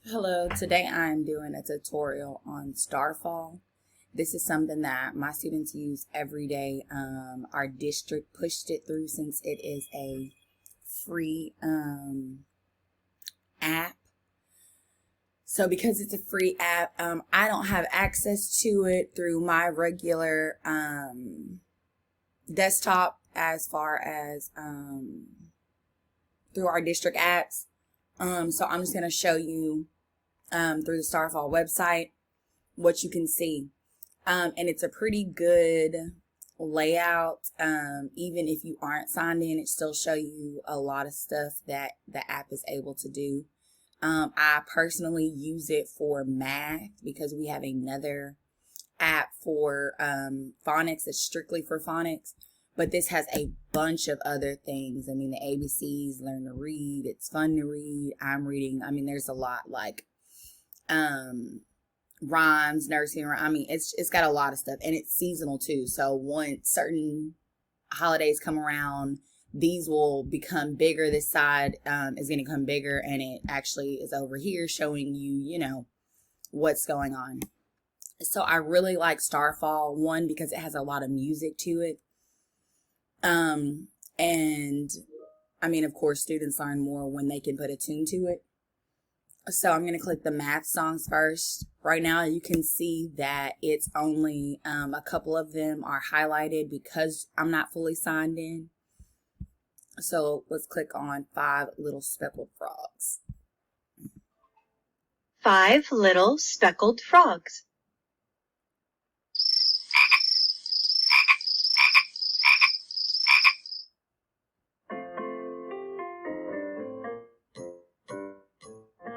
Hello, today I'm doing a tutorial on Starfall. This is something that my students use every day. Our district pushed it through since it is a free app. So because it's a free app, I don't have access to it through my regular desktop as far as through our district apps. So I'm just going to show you through the Starfall website what you can see. And it's a pretty good layout. Even if you aren't signed in, it still show you a lot of stuff that the app is able to do. I personally use it for math because we have another app for phonics that's strictly for phonics. But this has a bunch of other things. I mean, the ABCs, learn to read. It's fun to read. I'm reading. I mean, there's a lot like rhymes, nursing. I mean, it's got a lot of stuff, and it's seasonal too. So once certain holidays come around, these will become bigger. This side is going to become bigger, and it actually is over here showing you, what's going on. So I really like Starfall, one, because it has a lot of music to it. And I mean, of course, students learn more when they can put a tune to it. So I'm going to click the math songs first. Right now, you can see that it's only a couple of them are highlighted because I'm not fully signed in. So let's click on 5 Little Speckled Frogs. 5 little speckled frogs.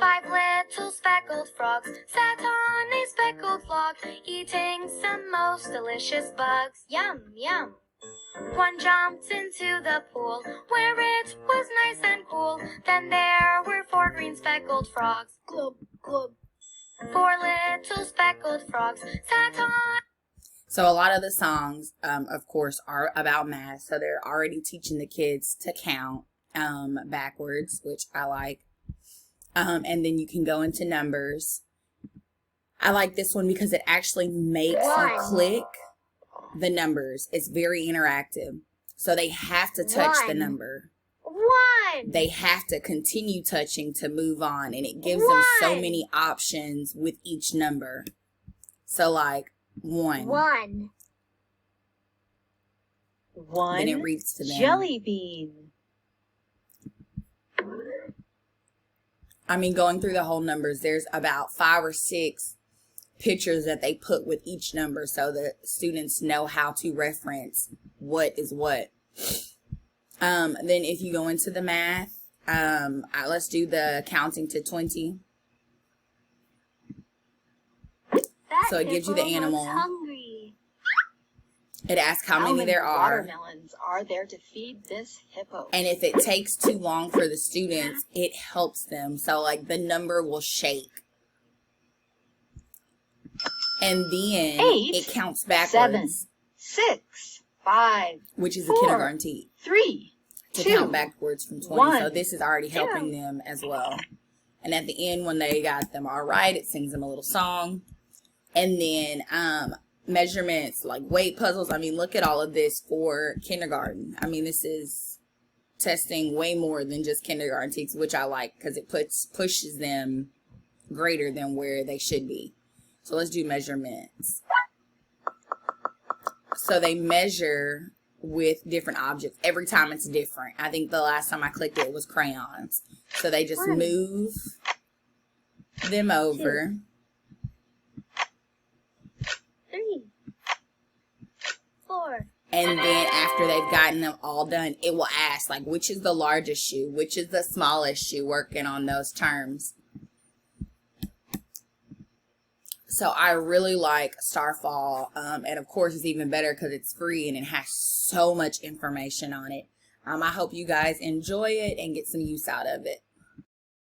Five little speckled frogs sat on a speckled log, eating some most delicious bugs. Yum, yum. One jumped into the pool, where it was nice and cool. Then there were 4 green speckled frogs. Glub, glub. 4 little speckled frogs sat on... So a lot of the songs, of course, are about math. So they're already teaching the kids to count backwards, which I like. And then you can go into numbers. I like this one because it actually makes you click the numbers. It's very interactive. So they have to touch the number. 1. They have to continue touching to move on. And it gives them so many options with each number. So like 1. 1. One Then it reads to them. jelly bean. I mean, going through the whole numbers, there's about 5 or 6 pictures that they put with each number so that students know how to reference what is what. Then if you go into the math, let's do the counting to 20. So it gives you the animal. It asks how many there are. Watermelons are there to feed this hippo? And if it takes too long for the students, it helps them. So like the number will shake. And then 8, it counts backwards. 7, 6, 5, which is 4, a kindergarten teach. 3, To 2, count backwards from 20. 1. So this is already helping them as well. And at the end, when they got them all right, it sings them a little song. And then measurements like weight puzzles. I mean, look at all of this for kindergarten. I mean, this is testing way more than just kindergarten teachers, which I like because it pushes them greater than where they should be. So let's do measurements. So they measure with different objects. Every time it's different. I think the last time I clicked it was crayons. So they just move them over. 3, 4. And then after they've gotten them all done, it will ask, like, which is the largest shoe? Which is the smallest shoe? Working on those terms. So I really like Starfall. And, of course, it's even better because it's free and it has so much information on it. I hope you guys enjoy it and get some use out of it.